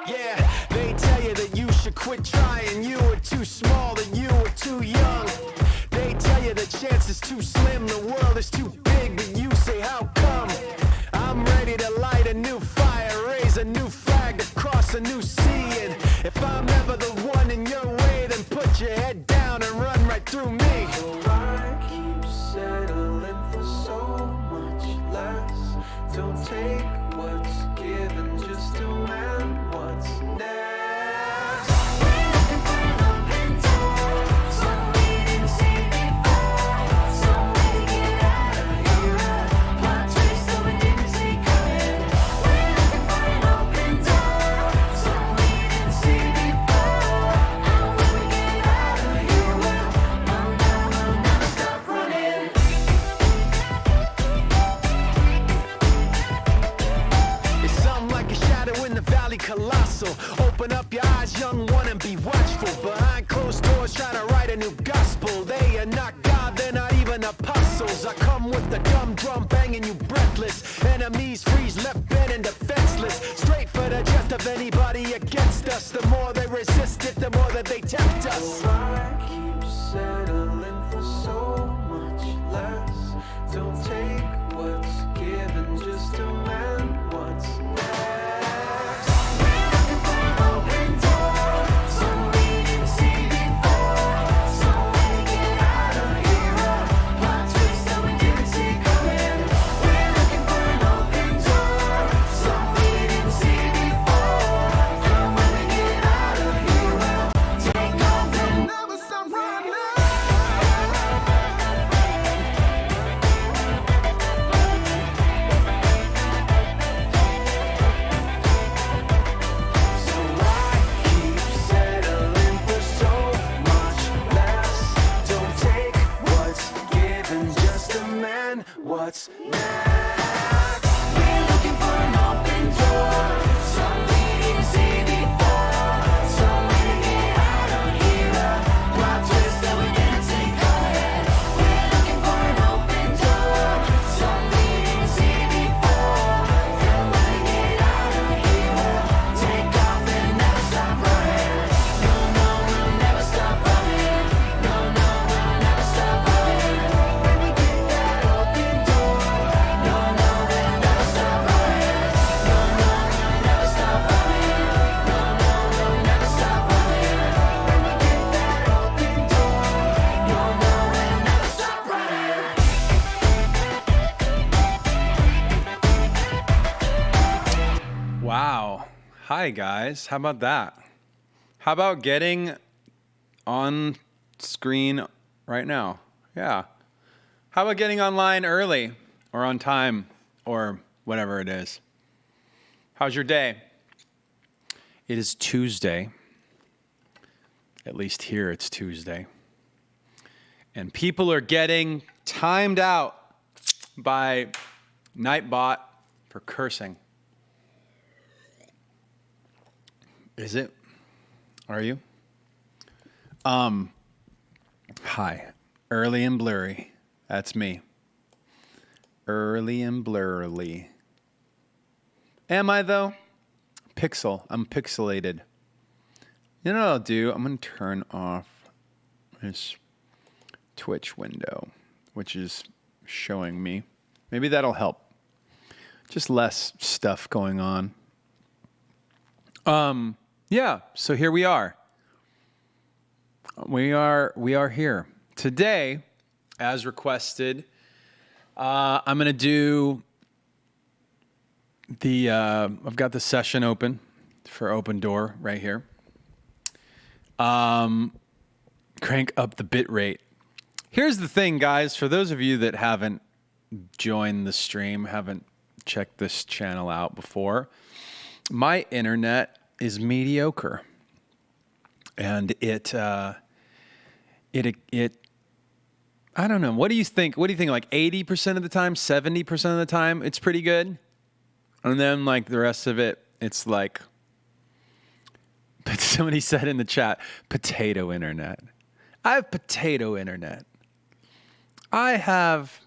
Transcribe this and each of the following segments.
Yeah, they tell you that you should quit trying. You were too small, that you were too young. They tell you the chance is too slim, the world is too big, but you say how come? I'm ready to light a new fire, raise a new flag, to cross a new sea. And if I'm ever the one in your way, then put your head down and run right through me. I keep settling for so much less. Don't take what's given, just demand what's next. We're looking for an open door, so we didn't see before. Some way to get out of here, plot twist that we didn't see coming. We're looking for an open door, so we didn't see before. And when we get out of here, we'll never stop running. It's something like a shadow in the valley, colossal. Open up your eyes, young one, and be watchful. Behind closed doors, trying to write a new gospel. They are not God, they're not even apostles. I come with the dumb drum banging you breathless. Enemies freeze, left bent and defenseless. Straight for the chest of anybody against us. The more they resist it, the more that they tempt us. I keep settling for so much less. Don't take what's given, just demand what's next. We're looking for an open door, so we didn't see before. Some way to get out of here, plot twist that we didn't see coming. We're looking for an open door, so we didn't see before. And when we get out of here, we'll take off and never stop running. So I keep settling for so much less. Don't take what's given, just demand what's next. We're looking for an open door, some we didn't see before. Some way to get out of here, plot twist that we didn't see coming. We're looking for an open door, some we didn't see before. And when we get out of here, we'll take off and never stop running. No, no, we'll never stop running. No, no, we'll never stop running. When we get that open door, no, no, we'll never stop running. No, no, we'll never stop running. No, no, we'll never stop running. When we get that open door, no, no, we'll never stop running. Wow. Hi, guys. How about that? How about getting on screen right now? Yeah. How about getting online early or on time or whatever it is? How's your day? It is Tuesday. At least here it's Tuesday. And people are getting timed out by Nightbot for cursing. Is it? Are you? Hi. Early and blurry. That's me. Early and blurry. Am I though? Pixel. I'm pixelated. You know what I'll do? I'm going to turn off this Twitch window, which is showing me. Maybe that'll help. Just less stuff going on. Yeah, so here we are. We are here. Today, as requested, I'm going to do I've got the session open for Open Door right here. Crank up the bit rate. Here's the thing, guys, for those of you that haven't joined the stream, haven't checked this channel out before, my internet is mediocre. And it I don't know. What do you think? What do you think? Like 80% of the time, 70% of the time, it's pretty good. And then like the rest of it, it's like, but somebody said in the chat, potato internet. I have potato internet. I have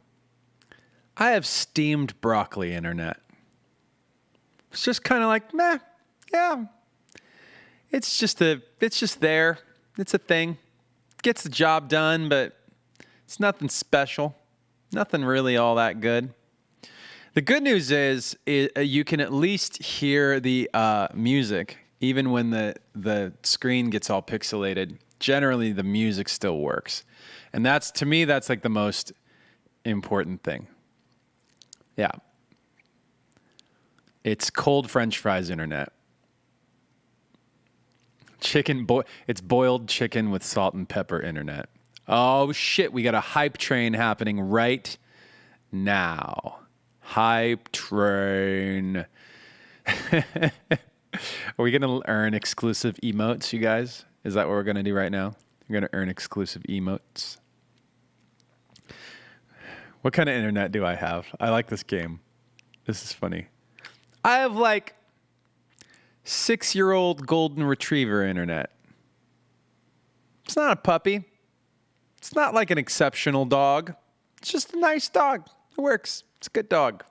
steamed broccoli internet. It's just kind of like, meh, yeah, it's just there. It's a thing. Gets the job done, but it's nothing special. Nothing really all that good. The good news is you can at least hear the music, even when the screen gets all pixelated. Generally, the music still works. And that's, to me, that's like the most important thing. Yeah. It's cold French fries internet. It's boiled chicken with salt and pepper internet. Oh shit, we got a hype train happening right now. Hype train. Are we gonna earn exclusive emotes, you guys? Is that what we're gonna do right now? We're gonna earn exclusive emotes. What kind of internet do I have? I like this game. This is funny. I have like 6-year-old golden retriever internet. It's not a puppy. It's not like an exceptional dog. It's just a nice dog. It works. It's a good dog.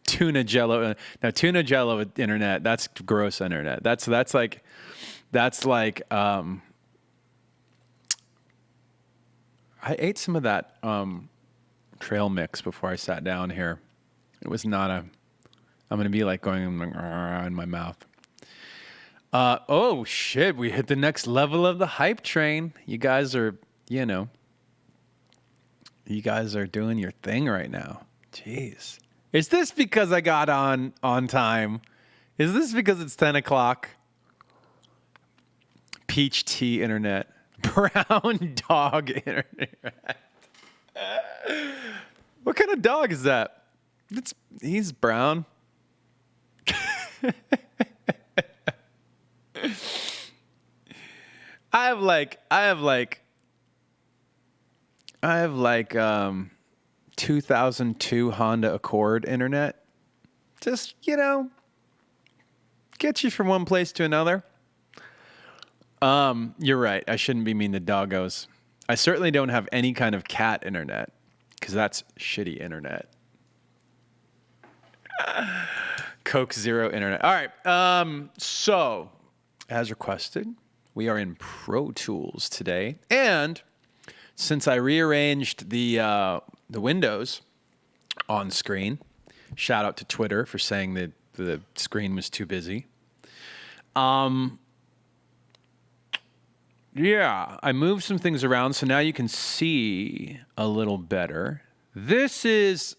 Tuna Jello. Now, Tuna Jello internet, that's gross internet. That's like I ate some of that trail mix before I sat down here. It was not I'm going to be like going in my mouth. Oh shit, we hit the next level of the hype train. You guys are, you guys are doing your thing right now. Jeez. Is this because I got on time? Is this because it's 10 o'clock? Peach tea internet. Brown dog internet. What kind of dog is that? He's brown. I have like 2002 Honda Accord internet. Just, get you from one place to another. You're right. I shouldn't be mean to doggos. I certainly don't have any kind of cat internet because that's shitty internet. Coke Zero internet. All right. So, as requested, we are in ProTools today, and since I rearranged the windows on screen, shout out to Twitter for saying that the screen was too busy. Yeah, I moved some things around, so now you can see a little better. This is...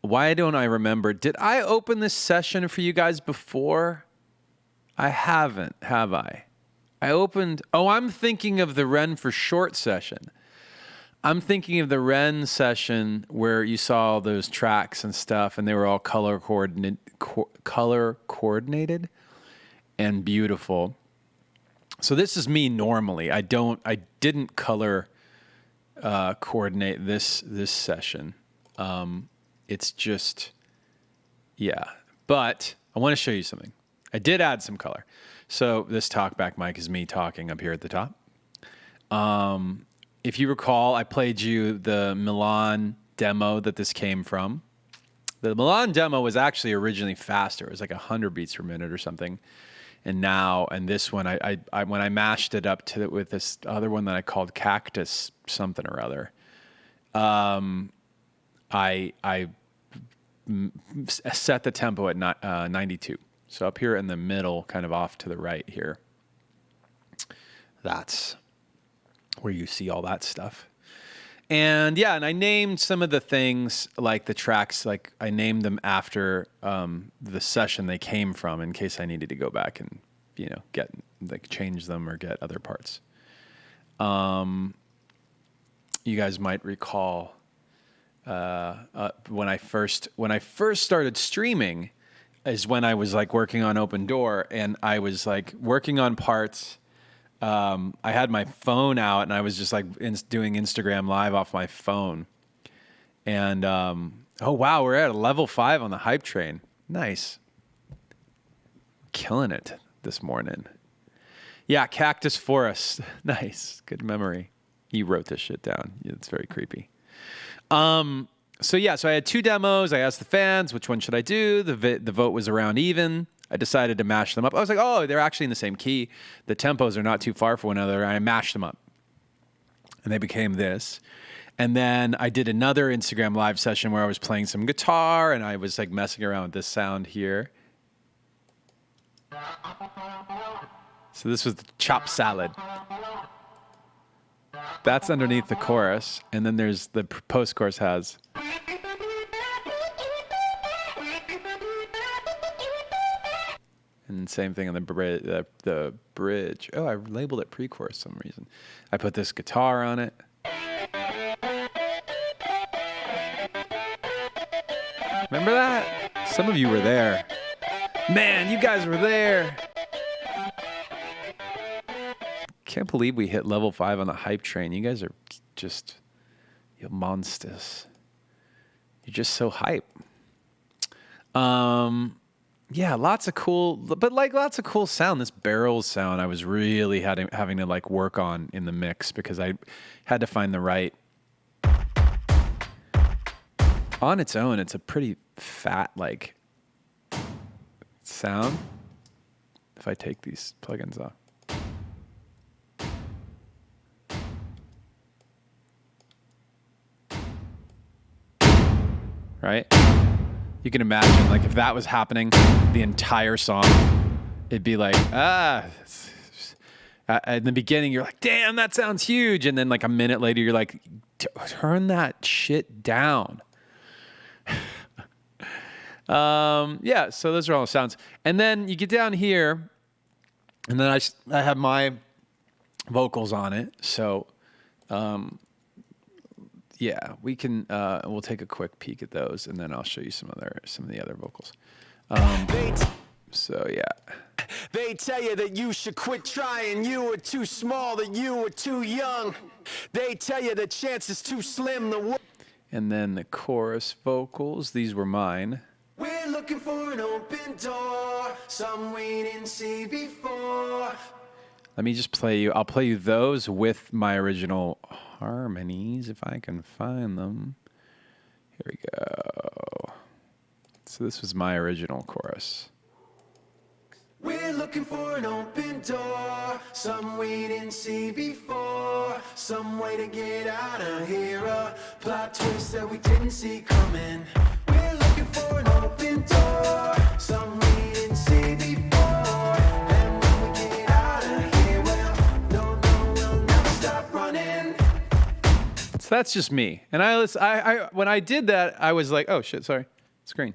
Why don't I remember? Did I open this session for you guys before? I haven't, have I? I'm thinking of the Ren for Short session. I'm thinking of the Ren session where you saw those tracks and stuff, and they were all color coordinated and beautiful. So this is me normally. I didn't color coordinate this session. It's just, yeah. But I want to show you something. I did add some color. So this talkback mic is me talking up here at the top. If you recall, I played you the Milan demo that this came from. The Milan demo was actually originally faster. It was like 100 beats per minute or something. And this one, I when I mashed it up with this other one that I called Cactus something or other, I set the tempo at 92. So up here in the middle, kind of off to the right here, that's where you see all that stuff. And yeah, and I named some of the things, like the tracks, like I named them after the session they came from in case I needed to go back and, change them or get other parts. You guys might recall when I first started streaming is when I was like working on Open Door, and I was like working on parts. I had my phone out and I was just like doing Instagram Live off my phone. And oh wow, we're at a level 5 on the hype train. Nice. Killing it this morning. Yeah, Cactus Forest. Nice. Good memory. You wrote this shit down. It's very creepy. So I had 2 demos. I asked the fans, which one should I do? The vote was around even. I decided to mash them up. I was like, oh, they're actually in the same key. The tempos are not too far from one another. And I mashed them up. And they became this. And then I did another Instagram live session where I was playing some guitar and I was like messing around with this sound here. So this was the chop salad. That's underneath the chorus. And then there's the post-chorus has. And same thing on the bridge. Oh, I labeled it pre-chorus for some reason. I put this guitar on it. Remember that? Some of you were there. Man, you guys were there. Can't believe we hit level 5 on the hype train. You guys are just, you're monsters. You're just so hype. Yeah, lots of cool sound. This barrel sound I was really having to like work on in the mix because I had to find the right. On its own, it's a pretty fat like sound. If I take these plugins off. Right? You can imagine, like, if that was happening the entire song, it'd be like, in the beginning, you're like, damn, that sounds huge. And then, like, a minute later, you're like, turn that shit down. Yeah, so those are all the sounds. And then you get down here, and then I have my vocals on it. So, yeah, we can. We'll take a quick peek at those, and then I'll show you some of the other vocals. So yeah. They tell you that you should quit trying. You were too small, that you were too young. They tell you the chance is too slim. And then the chorus vocals. These were mine. We're looking for an open door, some we didn't see before. Let me just play you. I'll play you those with my original harmonies if I can find them. Here we go. So this was my original chorus. We're looking for an open door, some we didn't see before, some way to get out of here, a plot twist that we didn't see coming. We're looking for an open door, some we didn't see before, and when we get out of here, well, no, we'll never stop running. So that's just me. And I when I did that, I was like, oh shit, sorry, screen.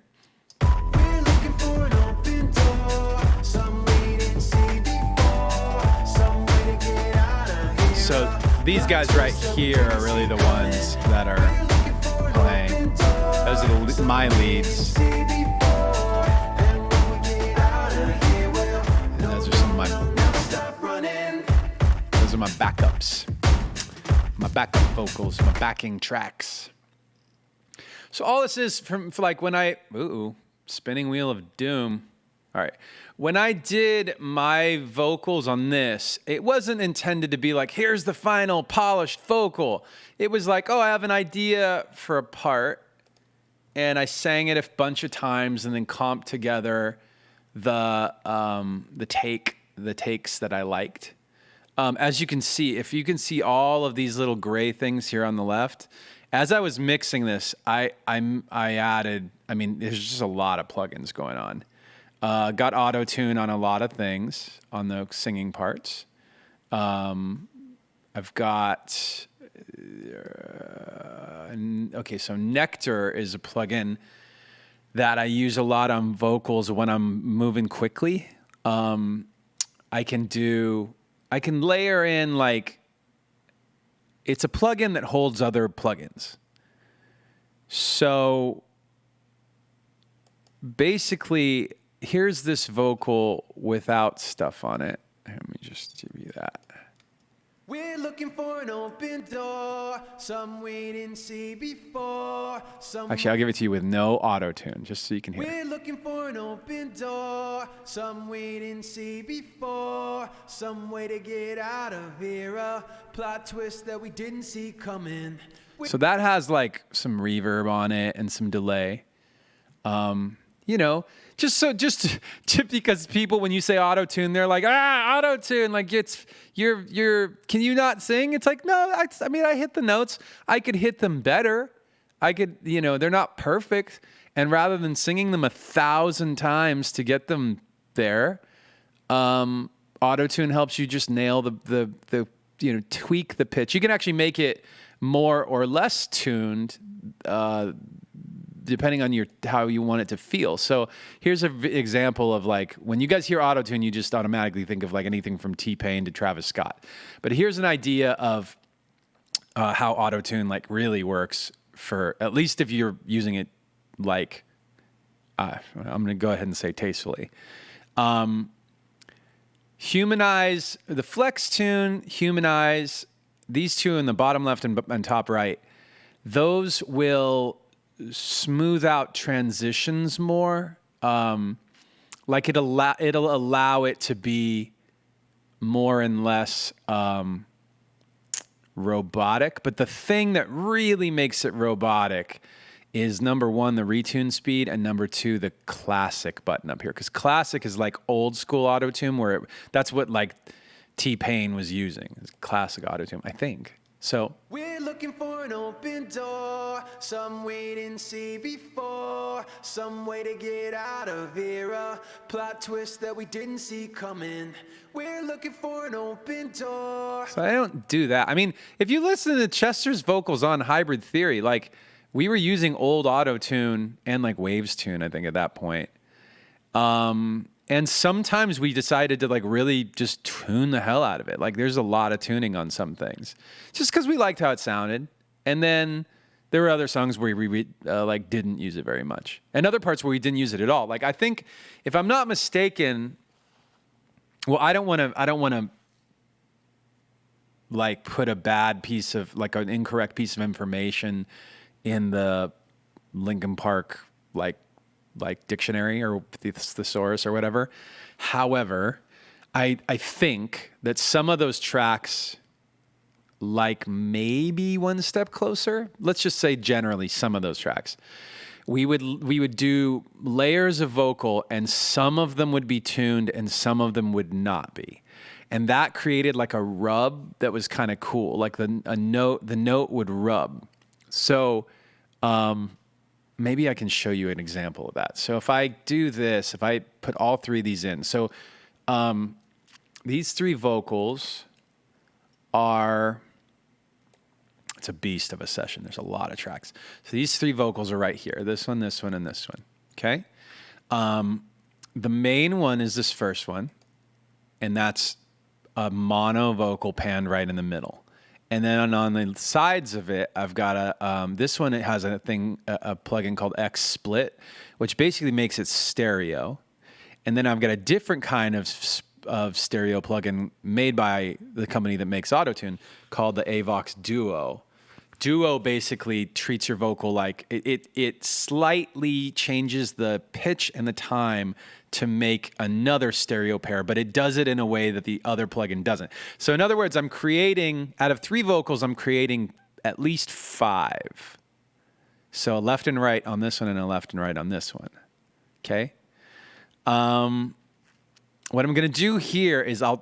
We're looking for an open door, some we didn't see before, some way to get out of here. So these guys right here are really the ones that are playing. Those are my leads. And those are some of my backups. My backup vocals, my backing tracks. So all this is for like when spinning wheel of doom. All right. When I did my vocals on this, it wasn't intended to be like, here's the final polished vocal. It was like, oh, I have an idea for a part, and I sang it a bunch of times and then comped together the takes that I liked. As you can see, if you can see all of these little gray things here on the left, as I was mixing this, I added, there's just a lot of plugins going on. Got auto-tune on a lot of things on the singing parts. I've got, so Nectar is a plugin that I use a lot on vocals when I'm moving quickly. I can layer in like, it's a plugin that holds other plugins. So basically, here's this vocal without stuff on it. Let me just give you that. We're looking for an open door, some we didn't see before. Actually, I'll give it to you with no auto-tune, just so you can hear. We're looking for an open door, some we didn't see before. Some way to get out of here, a plot twist that we didn't see coming. So that has like some reverb on it and some delay. you know, just because people, when you say auto-tune, they're like, auto-tune, like can you not sing? It's like, no, I mean, I hit the notes. I could hit them better. I could, they're not perfect. And rather than singing them 1,000 times to get them there, auto-tune helps you just nail the tweak the pitch. You can actually make it more or less tuned, depending on how you want it to feel. So here's an example of like, when you guys hear auto-tune, you just automatically think of like anything from T-Pain to Travis Scott. But here's an idea of how auto-tune like really works, for at least if you're using it like, I'm going to go ahead and say tastefully. Humanize the flex tune, humanize these two in the bottom left and top right. Those will smooth out transitions more. Like it'll allow it to be more and less robotic. But the thing that really makes it robotic is, number one, the retune speed, and number two, the classic button up here. Because classic is like old school auto-tune, where that's what like T-Pain was using, classic auto-tune, I think. So we're looking for an open door, some we didn't see before, some way to get out of here, a plot twist that we didn't see coming. We're looking for an open door. So I don't do that. I mean, if you listen to Chester's vocals on Hybrid Theory, like, we were using old auto-tune and like Waves Tune, I think, at that point. And sometimes we decided to like really just tune the hell out of it. Like, there's a lot of tuning on some things, just because we liked how it sounded. And then there were other songs where we like didn't use it very much, and other parts where we didn't use it at all. Like, I think, if I'm not mistaken, well, I don't want to like put a bad piece of, like, an incorrect piece of information in the Linkin Park like dictionary or the thesaurus or whatever. However, I think that some of those tracks, like maybe One Step Closer, let's just say generally some of those tracks, we would do layers of vocal, and some of them would be tuned and some of them would not be. And that created like a rub that was kind of cool. Like the note would rub. So maybe I can show you an example of that. So if I do this, if I put all three of these in, so these three vocals are, it's a beast of a session. There's a lot of tracks. So these three vocals are right here. This one, and this one. Okay. The main one is this first one, and that's a mono vocal panned right in the middle. And then on the sides of it, I've got this one, it has a plugin called X Split, which basically makes it stereo. And then I've got a different kind of stereo plugin made by the company that makes autotune called the Avox Duo. Duo basically treats your vocal like, it slightly changes the pitch and the time to make another stereo pair, but it does it in a way that the other plugin doesn't. So in other words, I'm creating, out of three vocals, I'm creating at least 5. So a left and right on this one and a left and right on this one. Okay? What I'm going to do here is I'll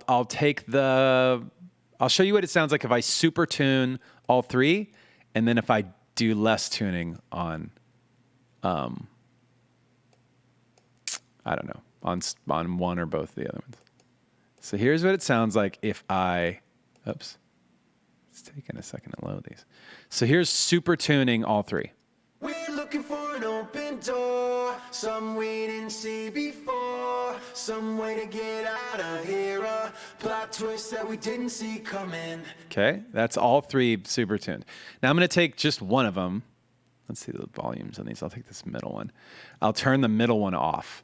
show you what it sounds like if I super tune all three, and then if I do less tuning on, I don't know, on one or both of the other ones. So here's what it sounds like if I, oops, it's taking a second to load these. So here's super tuning all three. We're looking for an open door, some we didn't see before, some way to get out of here, a plot twist that we didn't see coming. Okay, that's all three super tuned. Now I'm going to take just one of them. Let's see the volumes on these. I'll take this middle one. I'll turn the middle one off.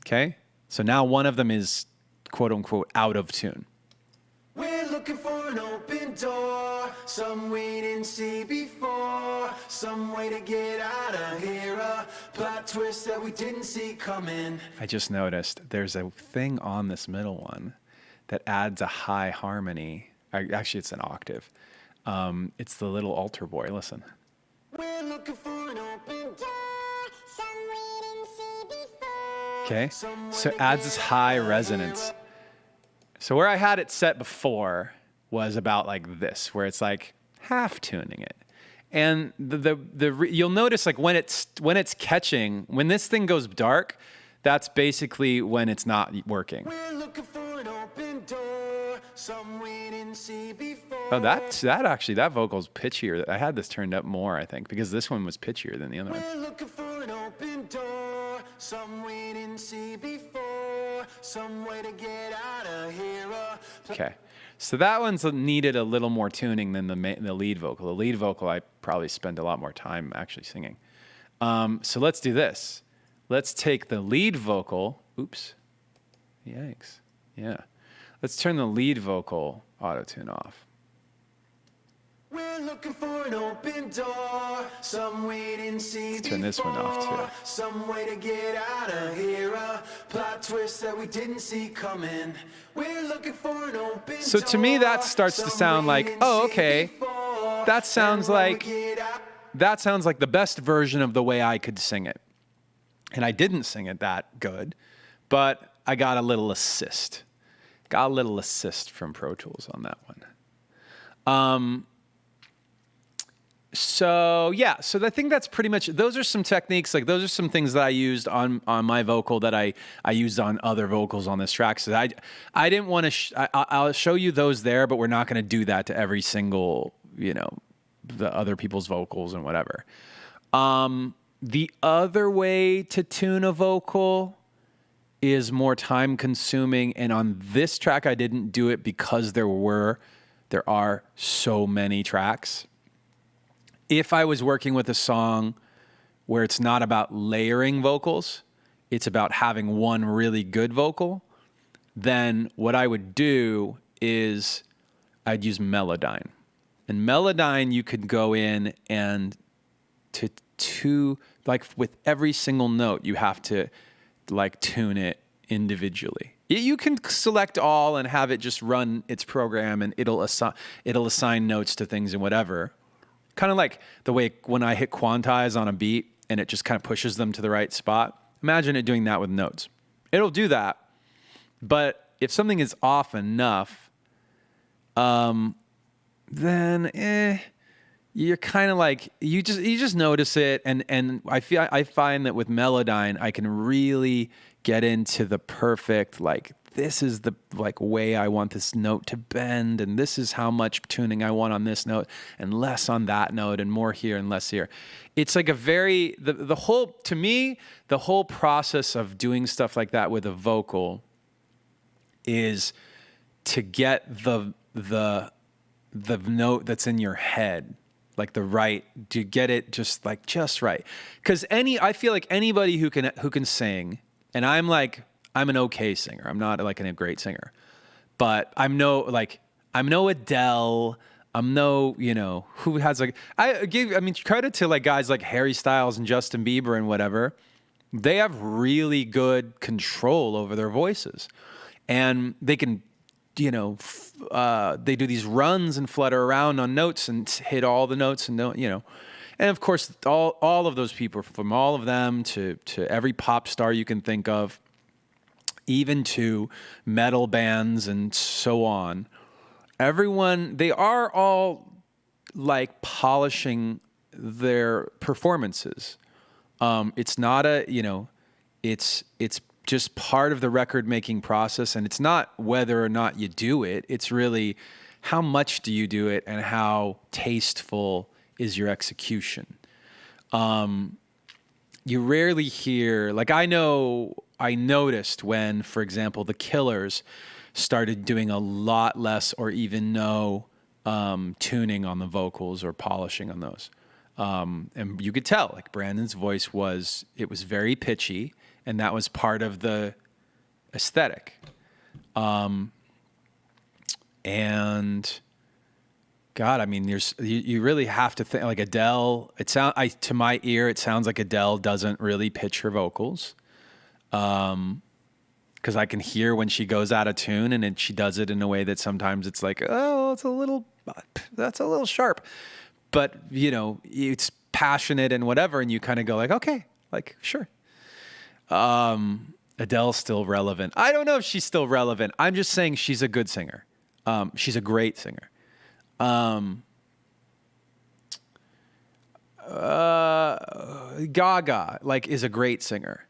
Okay, so now one of them is quote unquote out of tune. We're looking for an open door, some we didn't see before, some way to get out of here, a plot twist that we didn't see coming. I just noticed there's a thing on this middle one that adds a high harmony. Actually, it's an octave. It's the little altar boy. Listen. We're looking for an open door, some we didn't see before. Okay, so it adds this high resonance. So where I had it set before was about like this, where it's like half tuning it. And you'll notice like when it's catching, when this thing goes dark, that's basically when it's not working. We're looking for an open door, some we didn't see before. Oh, that vocal's pitchier. I had this turned up more, I think, because this one was pitchier than the other one. We're looking for an open door, some we didn't see before, some way to get out of here. Okay, so that one's needed a little more tuning than the lead vocal. The lead vocal, I probably spend a lot more time actually singing. So let's do this. Let's take the lead vocal. Oops. Yikes. Yeah. Let's turn the lead vocal auto-tune off. We're looking for an open door, some we didn't see before. Turn this one off too. Some way to get out of here. A plot twist that we didn't see coming. We're looking for an open door. So to me, that starts to sound like, oh, okay. That sounds like the best version of the way I could sing it. And I didn't sing it that good, but I got a little assist. Got a little assist from Pro Tools on that one. So I think that's pretty much, those are some techniques, like those are some things that I used on my vocal that I used on other vocals on this track. So I didn't want to, I'll show you those there, but we're not going to do that to every single, the other people's vocals and whatever. The other way to tune a vocal is more time consuming. And on this track, I didn't do it because there are so many tracks. If I was working with a song where it's not about layering vocals, it's about having one really good vocal, then what I would do is I'd use Melodyne. And Melodyne, you could go in and to like with every single note, you have to like tune it individually. You can select all and have it just run its program and it'll assign notes to things and whatever. Kind of like the way when I hit quantize on a beat and it just kind of pushes them to the right spot. Imagine it doing that with notes. It'll do that. But if something is off enough, then you're kind of like, you just notice it. And I find that with Melodyne, I can really get into the perfect, like, this is the like way I want this note to bend, and this is how much tuning I want on this note, and less on that note, and more here and less here. It's like the whole process of doing stuff like that with a vocal is to get the note that's in your head, like to get it just right. Because I feel like anybody who can sing, and I'm an okay singer. I'm not like a great singer, but I'm no Adele. I'm no, who has like, credit to like guys like Harry Styles and Justin Bieber and whatever. They have really good control over their voices, and they can, they do these runs and flutter around on notes and hit all the notes and and of course all of those people, from all of them to every pop star you can think of, even to metal bands and so on, they are all like polishing their performances. It's not it's just part of the record making process, and it's not whether or not you do it. It's really how much do you do it and how tasteful is your execution. You rarely hear, like I noticed when, for example, the Killers started doing a lot less or even no tuning on the vocals or polishing on those. And you could tell, like Brandon's voice was very pitchy, and that was part of the aesthetic. And God, I mean, you really have to think like Adele. To my ear, it sounds like Adele doesn't really pitch her vocals. Because I can hear when she goes out of tune, and she does it in a way that sometimes it's like, oh, that's a little sharp. But, it's passionate and whatever, and you kind of go like, okay, like, sure. Adele's still relevant. I don't know if she's still relevant. I'm just saying she's a good singer. She's a great singer. Gaga, like, is a great singer.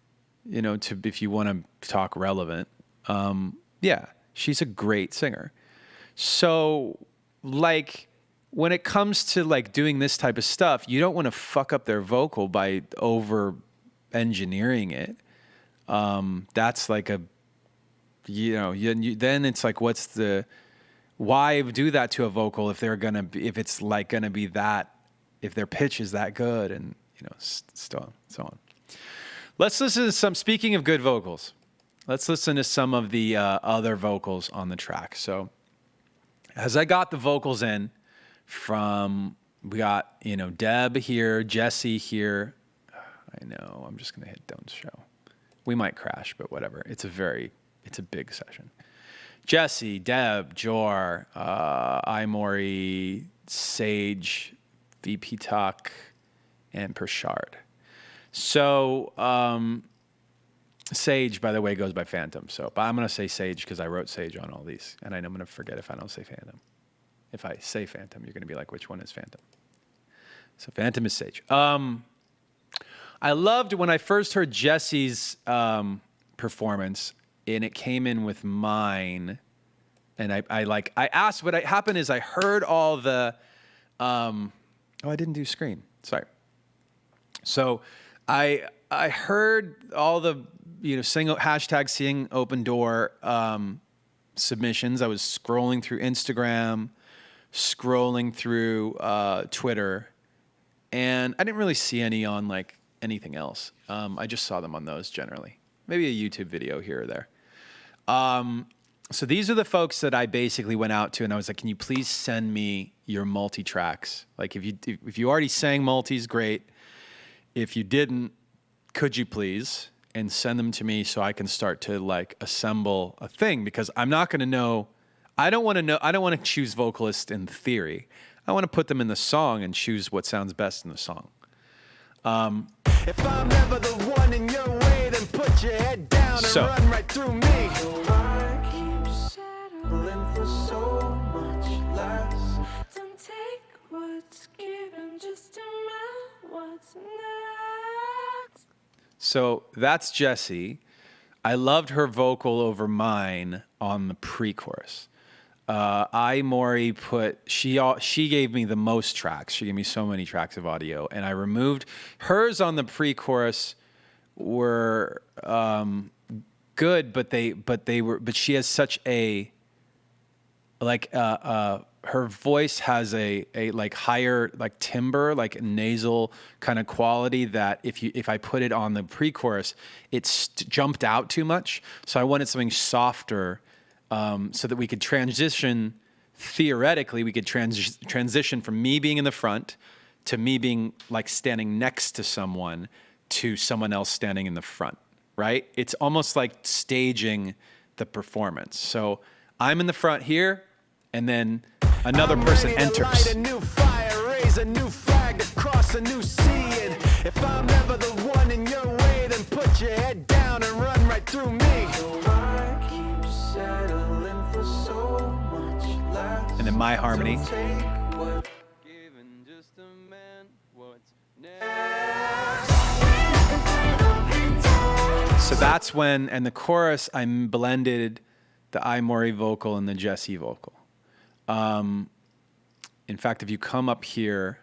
You know, if you want to talk relevant. Yeah, she's a great singer. So, like, when it comes to like doing this type of stuff, you don't want to fuck up their vocal by over engineering it. That's like a, you know, then it's like, why do that to a vocal if if it's like gonna be that, if their pitch is that good, and you know, so on. Let's listen to speaking of good vocals, let's listen to some of the other vocals on the track. So as I got the vocals in we got, you know, Deb here, Jesse here. I know, I'm just going to hit don't show. We might crash, but whatever. It's a big session. Jesse, Deb, Jor, iMaury, Sage, VP Talk, and Pershard. So, Sage, by the way, goes by Phantom. So, but I'm going to say Sage because I wrote Sage on all these. And I know I'm going to forget if I don't say Phantom. If I say Phantom, you're going to be like, which one is Phantom? So Phantom is Sage. I loved when I first heard Jesse's performance, and it came in with mine. And I asked, what happened is I heard all the, I didn't do screen. Sorry. So I heard all the, you know, #sing open door submissions. I was scrolling through Instagram, scrolling through Twitter, and I didn't really see any on like anything else. I just saw them on those generally. Maybe a YouTube video here or there. So these are the folks that I basically went out to, and I was like, can you please send me your multi-tracks? Like if you already sang multis, great. If you didn't, could you please? And send them to me so I can start to like assemble a thing, because I'm not going to know. I don't want to choose vocalists in theory. I want to put them in the song and choose what sounds best in the song. If I'm never the one in your way, then put your head down and run right through me. I keep settling for so much less. Don't take what's given, just demand what's next. So that's Jessie. I loved her vocal over mine on the pre-chorus. iMaury she gave me the most tracks. She gave me so many tracks of audio, and I removed hers on the pre-chorus were good, but she has such a her voice has a like higher like timbre, like nasal kind of quality that if I put it on the pre-chorus, it's jumped out too much. So I wanted something softer. So that we could transition, theoretically, we could transition from me being in the front to me being like standing next to someone to someone else standing in the front, right? It's almost like staging the performance. So I'm in the front here, and then another person enters. Light a new fire, raise a new flag across a new sea. And if I'm never the one in your way, then put your head down and run right through me. And then my harmony. So that's when, and the chorus, I blended the iMaury vocal and the Jessie vocal. In fact, if you come up here,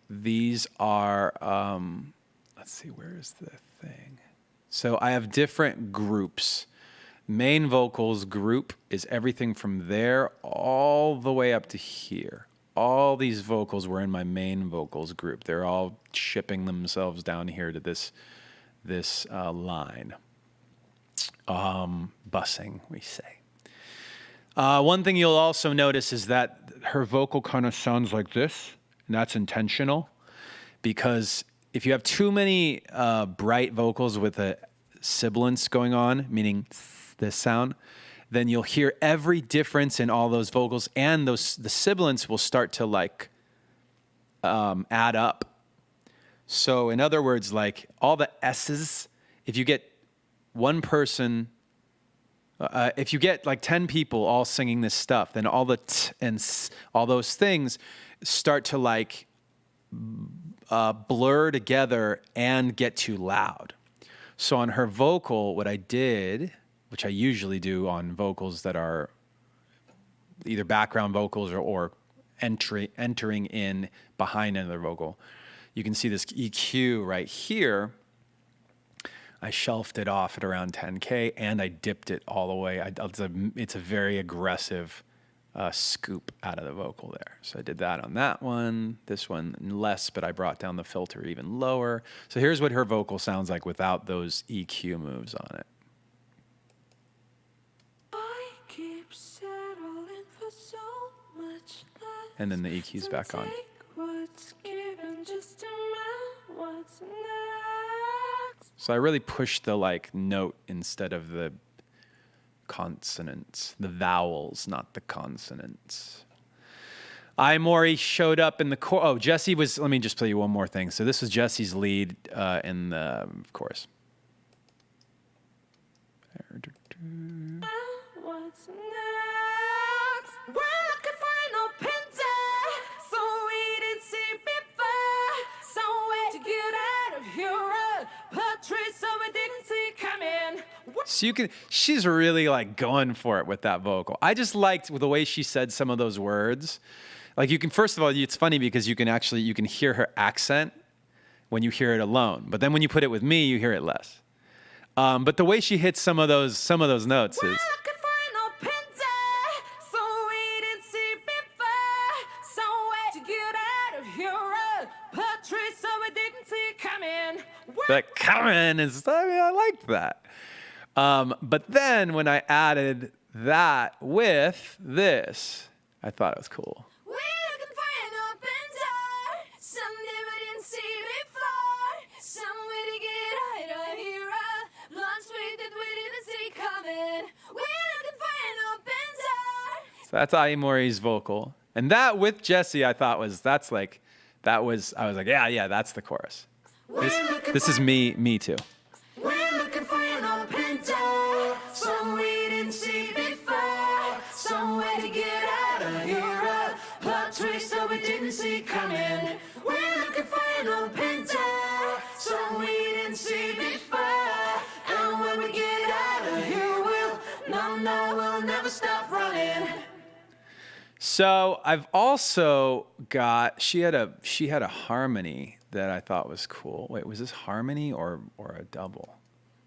these are, let's see, where is the thing? So I have different groups. Main vocals group is everything from there all the way up to here. All these vocals were in my main vocals group. They're all shipping themselves down here to this line. Busing, we say. One thing you'll also notice is that her vocal kind of sounds like this, and that's intentional, because if you have too many bright vocals with a sibilance going on, meaning this sound, then you'll hear every difference in all those vocals, and the sibilance will start to like add up. So in other words, like all the S's, if you get one person, if you get like 10 people all singing this stuff, then all the t and s, all those things start to like blur together and get too loud. So on her vocal, what I did, which I usually do on vocals that are either background vocals or entering in behind another vocal, you can see this EQ right here. I shelved it off at around 10K and I dipped it all the way. It's a very aggressive scoop out of the vocal there. So I did that on that one. This one less, but I brought down the filter even lower. So here's what her vocal sounds like without those EQ moves on it. I keep settling for so much less. And then the EQ's back on. Take what's given just to melt what's next. So I really pushed the like note instead of the consonants, the vowels, not the consonants. Maury showed up in the chorus. Oh, Jesse was, let me just play you one more thing. So this was Jesse's lead in the chorus. What's next? We're looking for an open door, so we didn't see before. Some way to get out of here, but trees so we didn't see coming. So you can, she's really like going for it with that vocal. I just liked the way she said some of those words. Like you can, first of all, it's funny because you can hear her accent when you hear it alone. But then when you put it with me, you hear it less. But the way she hits some of those notes We're is. looking for an open door, so we didn't see before. Some way to get out of here, but trees so we didn't see coming. But coming is, I mean, I liked that. But then when I added that with this, I thought it was cool. We're looking for an open door, something we didn't see before. Some way to get out of here, launch way that we didn't see coming. We're looking for an open door. So that's Maury's vocal. And that with Jesse, I thought I was like, yeah, that's the chorus. This is me too. We're looking for an open door, some we didn't see before. Some way to get out of here, plot twist so we didn't see coming. We're looking for an open door, some we didn't see before. And when we get out of here, we'll never stop running. So I've also got, she had a harmony that I thought was cool. Wait, was this harmony or a double?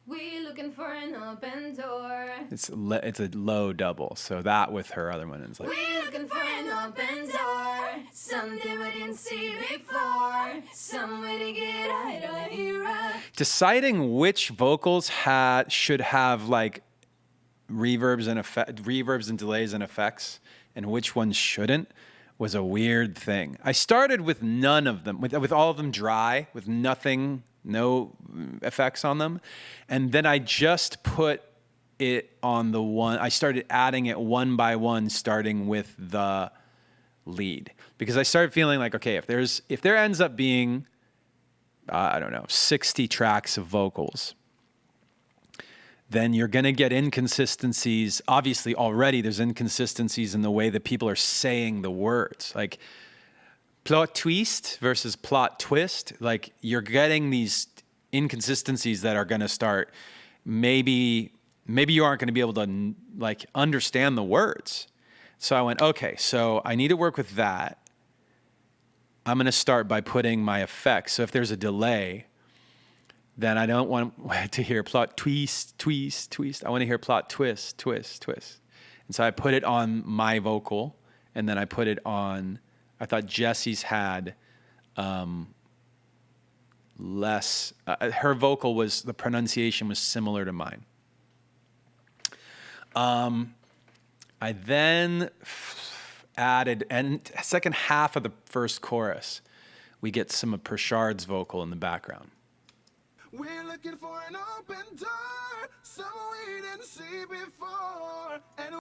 We looking for an open door. It's a low double. So that with her other one is like. We looking for an open door, something we didn't see before. Some way to get out of here. Deciding which vocals should have like reverbs and delays and effects, and which ones shouldn't, was a weird thing. I started with none of them, with all of them dry, with nothing, no effects on them. And then I just put it on the one, I started adding it one by one, starting with the lead. Because I started feeling like, okay, if there ends up being, I don't know, 60 tracks of vocals, then you're going to get inconsistencies. Obviously, already there's inconsistencies in the way that people are saying the words. Like plot twist versus plot twist. Like you're getting these inconsistencies that are going to start. Maybe you aren't going to be able to like understand the words. So I went, okay, so I need to work with that. I'm going to start by putting my effects. So if there's a delay, then I don't want to hear plot twist, twist, twist. I want to hear plot twist, twist, twist. And so I put it on my vocal, and then I put it on, I thought Jesse's had less, her vocal was, the pronunciation was similar to mine. I then added, and second half of the first chorus, we get some of Prashad's vocal in the background. We're looking for an open door, some we didn't see before. And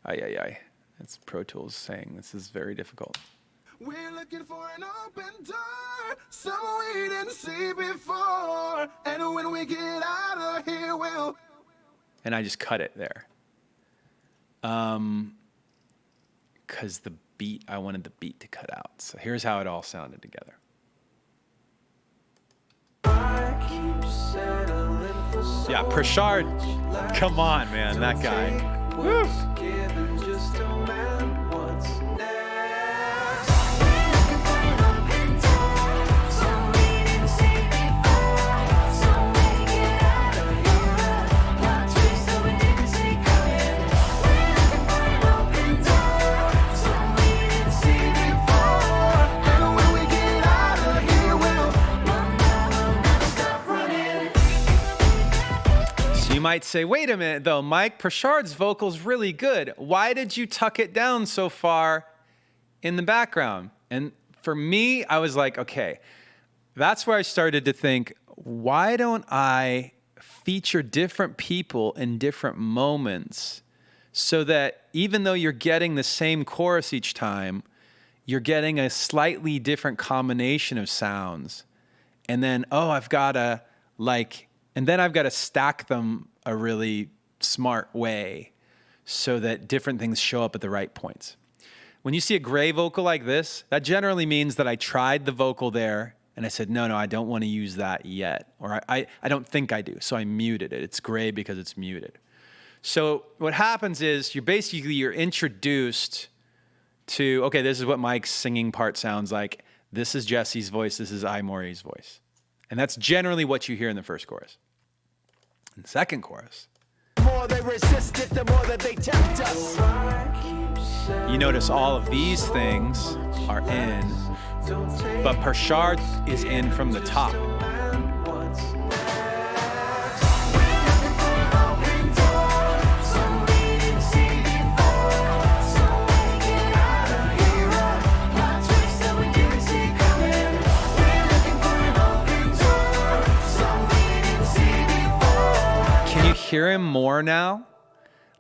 Ay. That's ProTools saying this is very difficult. we're looking for an open door, some we didn't see before. before. And when we get out of here, we'll. And I just cut it there. Because the beat, I wanted the beat to cut out. So here's how it all sounded together. Yeah, Prashad, come on, man, that guy. Woo. You might say, wait a minute though, Mike, Prashad's vocal's really good. Why did you tuck it down so far in the background? And for me, I was like, okay, that's where I started to think, why don't I feature different people in different moments so that even though you're getting the same chorus each time, you're getting a slightly different combination of sounds. And then, I've got to stack them a really smart way so that different things show up at the right points. When you see a gray vocal like this, that generally means that I tried the vocal there and I said, no, I don't want to use that yet. Or I don't think I do. So I muted it. It's gray because it's muted. So what happens is you're introduced to, okay, this is what Mike's singing part sounds like. This is Jesse's voice. This is Maury's voice. And that's generally what you hear in the first chorus. In the second chorus, The more they resisted, the more that they tempt us. you notice all of these things are in, but Prashad is in from the top. Hear him more now.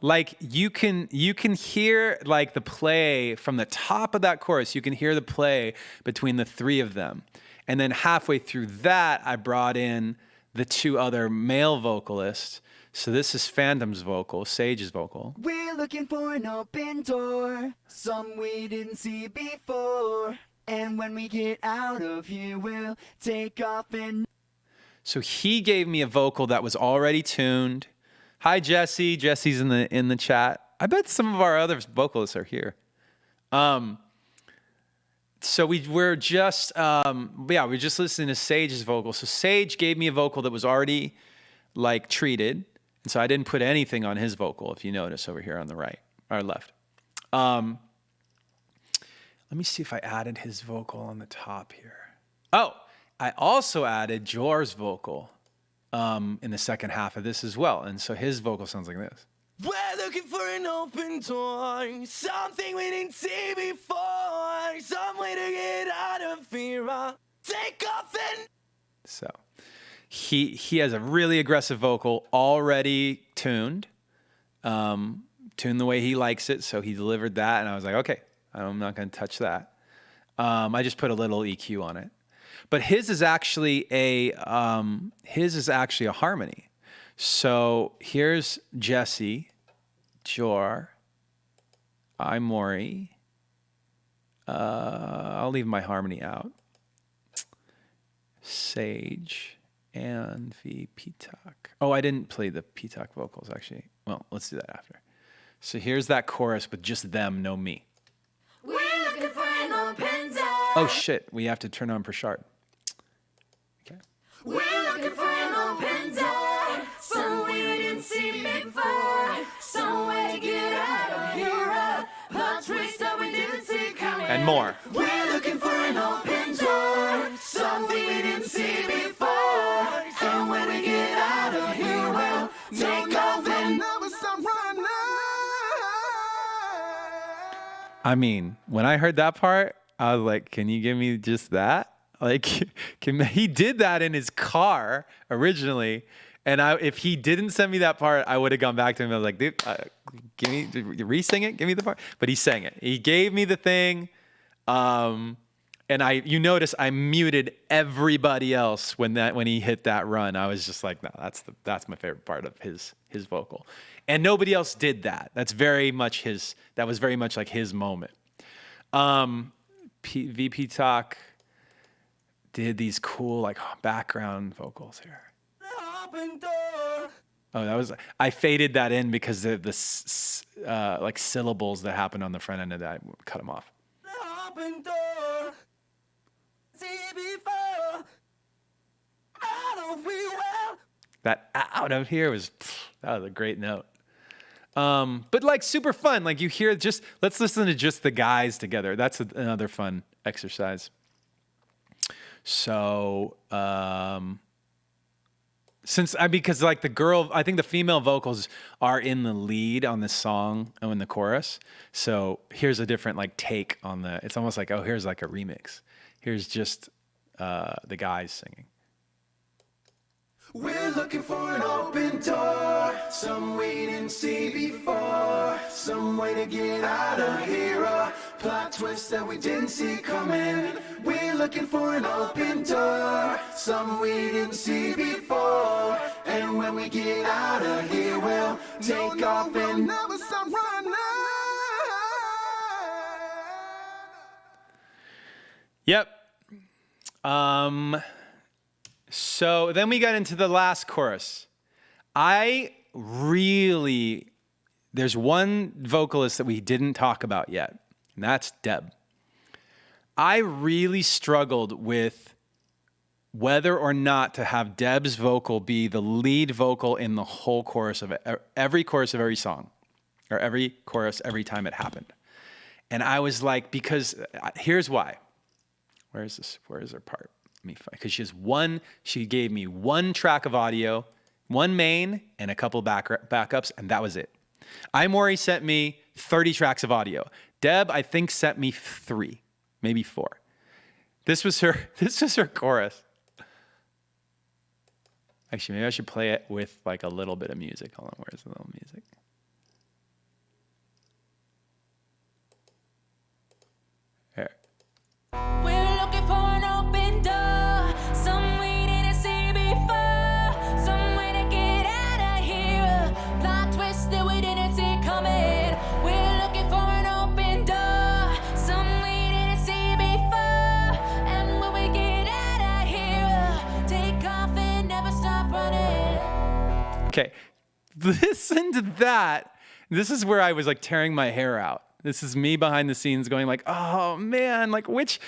Like you can hear like the play from the top of that chorus. You can hear the play between the three of them. And then halfway through that, I brought in the two other male vocalists. So this is Phantom's vocal, Sage's vocal. We're looking for an open door, some we didn't see before. And when we get out of here, we'll take off and... So he gave me a vocal that was already tuned. Hi, Jesse. Jesse's in the chat. I bet some of our other vocalists are here. So we're just listening to Sage's vocal. So Sage gave me a vocal that was already like treated, and so I didn't put anything on his vocal. If you notice over here on the right or left. Let me see if I added his vocal on the top here. Oh, I also added Jor's vocal in the second half of this as well. And so his vocal sounds like this. We're looking for an open door, something we didn't see before, some way to get out of here. Take off and... So he has a really aggressive vocal already tuned the way he likes it. So he delivered that. And I was like, okay, I'm not going to touch that. I just put a little EQ on it. But his is actually a harmony. So here's Jesse, Jor, Maury. I'll leave my harmony out. Sage and the P-Talk. Oh, I didn't play the P-Talk vocals actually. Well, let's do that after. So here's that chorus with just them, no me. We're looking for an open door. Oh shit, we have to turn on Prashad. Okay. We're looking for an open door, somewhere we didn't see before, somewhere to get out of here, a plot twist that we didn't see coming. And more. We're looking for an open door, something we didn't see before, and when we get out of here, we'll take off and Never stop running. I mean, when I heard that part, I was like, can you give me just that? Like, he did that in his car originally. And if he didn't send me that part, I would have gone back to him. I was like, dude, give me, re-sing it, give me the part. But he sang it. He gave me the thing. And And you notice I muted everybody else when he hit that run. I was just like, no, that's my favorite part of his vocal. And nobody else did that. That was very much like his moment. VP Talk did these cool like background vocals here. Oh, I faded that in because of the like syllables that happened on the front end of that. I cut them off. That out of here that was a great note. But like super fun. Like you hear let's listen to just the guys together. That's another fun exercise. So, because like I think the female vocals are in the lead on this song and in the chorus. So here's a different like take on it's almost like, oh, here's like a remix. Here's just the guys singing. We're looking for an open door, some we didn't see before, some way to get out of here, a plot twist that we didn't see coming. We're looking for an open door, some we didn't see before, and when we get out of here, we'll take off and never stop running. Yep. So then we got into the last chorus. There's one vocalist that we didn't talk about yet, and that's Deb. I really struggled with whether or not to have Deb's vocal be the lead vocal in the whole chorus of every chorus of every song, or every chorus every time it happened. And I was like, because here's why. Where is her part? Because she gave me one track of audio, one main, and a couple backups, and that was it. Imori sent me 30 tracks of audio. Deb, I think, sent me 3, maybe 4. This was her chorus. Actually, maybe I should play it with like a little bit of music. Hold on, where's the little music? Here. We're looking for an open door, some we didn't see before, some way to get out of here, plot twist that we didn't see coming. We're looking for an open door, some we didn't see before, and when we get out of here, take off and never stop running. Okay, listen to that. This is where I was like tearing my hair out. This is me behind the scenes going like, oh man, like what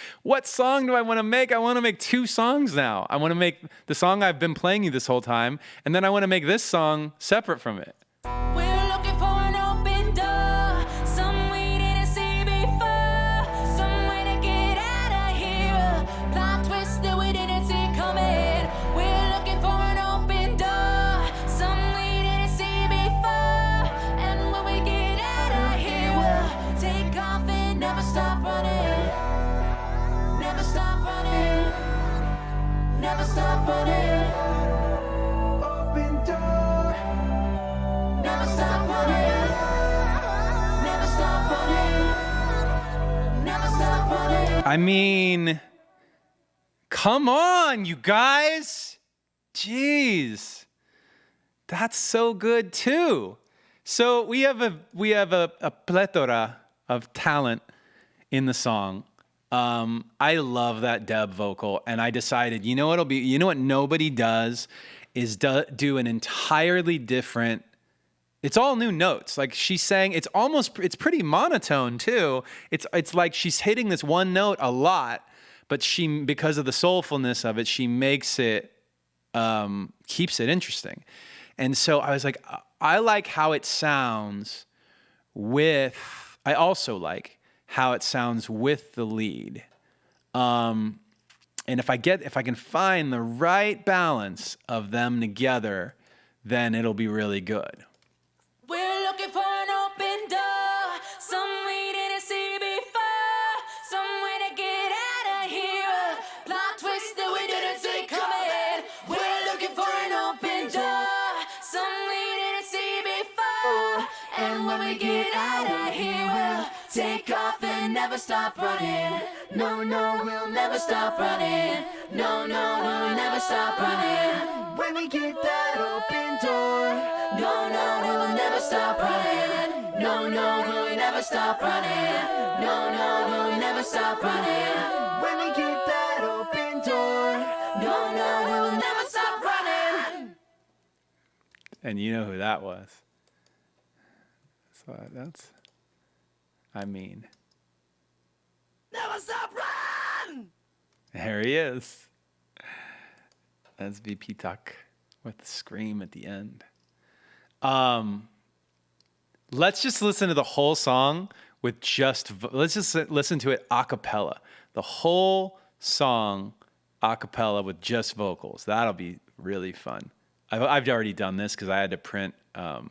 song do I want to make? I want to make 2 songs now. I want to make the song I've been playing you this whole time, and then I want to make this song separate from it. We're looking for an open door, some we didn't see before, some way to get out of here, plot twist that we didn't see coming. We're looking for an open door, some we didn't see before, and when we get out of here, we'll take off and never stop running. Never stop running. Never stop running. Open door. Never stop running. Never stop running. Never stop running. I mean, come on, you guys. Jeez. That's so good too. So we have a plethora of talent in the song. I love that Deb vocal, and I decided, you know what nobody does is do an entirely different. It's all new notes. Like she's saying, it's pretty monotone too. It's like she's hitting this one note a lot, but because of the soulfulness of it, she makes it, keeps it interesting. And so I was like, I like how it sounds I also like how it sounds with the lead. And if I can find the right balance of them together, then it'll be really good. We're looking for an open door, some we didn't see before, some way to get out of here, plot twist that we didn't see coming. We're looking for an open door, some we didn't see before, and when we get out of here, we'll Take off and never stop running. No, no, we'll never stop running. No, no, we'll never stop running. When we get that open door. No, no, we'll never stop running. No, no, we'll never stop running. No, no, we'll never stop running. When we get that open door. No, no, we'll never stop running. And you know who that was. So Never stop running. there he is. That's VP Tuck with the scream at the end. Let's just listen to the whole song with let's just listen to it a cappella. The whole song a cappella with just vocals. That'll be really fun. I've already done this because I had to print a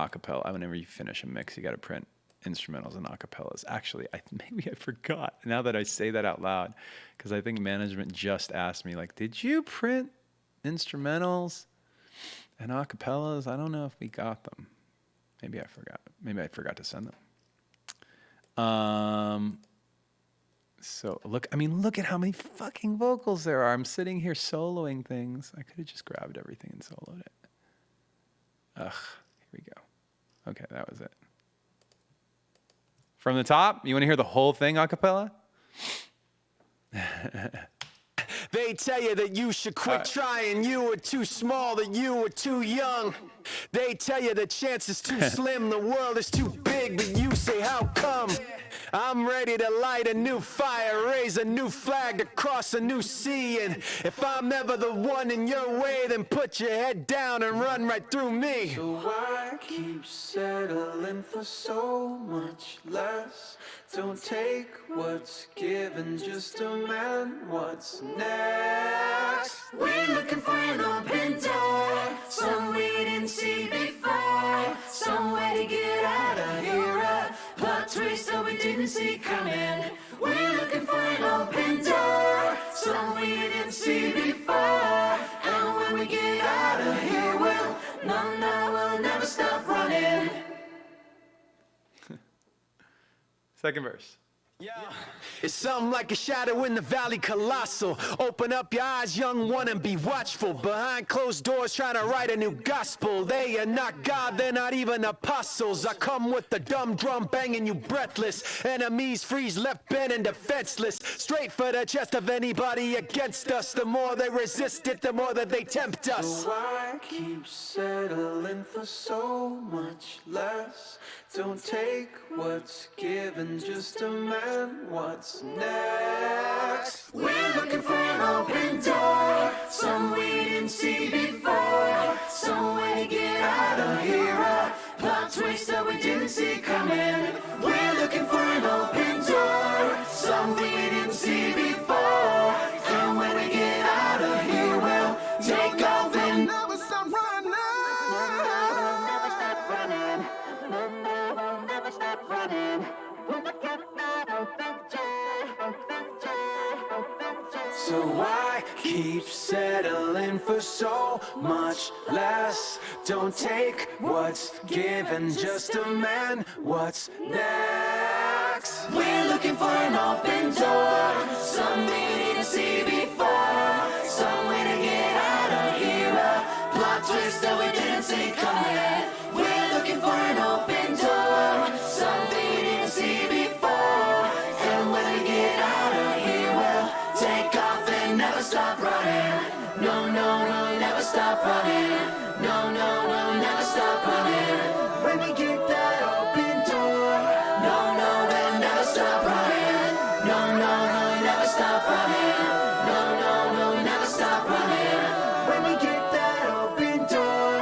cappella. Whenever you finish a mix, you got to print instrumentals and acapellas. Actually, maybe I forgot now that I say that out loud, because I think management just asked me, like, did you print instrumentals and acapellas? I don't know if we got them. Maybe I forgot. Maybe I forgot to send them. So look at how many fucking vocals there are. I'm sitting here soloing things. I could have just grabbed everything and soloed it. Ugh, here we go. Okay, that was it. From the top, you want to hear the whole thing a cappella? They tell you that you should quit trying. You were too small, that you were too young. They tell you the chance is too slim, the world is too big, but you say, how come? I'm ready to light a new fire, raise a new flag to cross a new sea. And if I'm ever the one in your way, then put your head down and run right through me. So why keep settling for so much less? Don't take what's given, just demand what's next. We're looking for an open door, some we didn't see before, some way to get out of here, a plot twist that we didn't see coming. We're looking for an open door, some we didn't see before, and when we get out of here, we'll never stop running. Second verse. Yeah. It's something like a shadow in the valley, colossal. Open up your eyes, young one, and be watchful. Behind closed doors, trying to write a new gospel. They are not God, they're not even apostles. I come with the dumb drum banging you breathless. Enemies freeze, left bent and defenseless. Straight for the chest of anybody against us. The more they resist it, the more that they tempt us. So why keep settling for so much less? Don't take what's given, just demand what's next. We're looking for an open door, some we didn't see before, some way to get out of here, a plot twist that we didn't see coming. We're looking for an open door, some we didn't see before, and when we get out of here, we'll take off and Never stop running. never stop running. Never stop running. So why keep settling for so much less? Don't take what's given, just demand what's next. We're looking for an open door, something we didn't see before, some way to get out of here, a plot twist that we didn't see coming. We're looking for an open door, something we didn't see before, and when we get out of here, we'll take off and never stop running. No, no, we'll never stop running. No, no, we'll never stop running. When we get that open door, no, no, we'll never stop running. No, no, we'll never stop running. No, no, we'll never stop running. When we get that open door,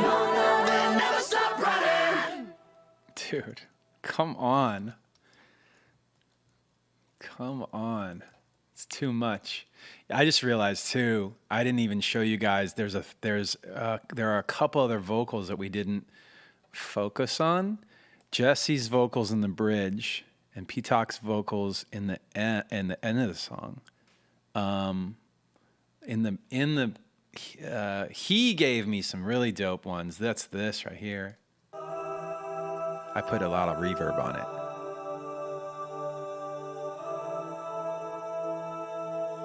no, no, we'll never stop running. Dude, come on. Come on. It's too much. I just realized too, I didn't even show you guys there are a couple other vocals that we didn't focus on. Jesse's vocals in the bridge and P-Talk's vocals in the end of the song. He gave me some really dope ones. That's this right here. I put a lot of reverb on it.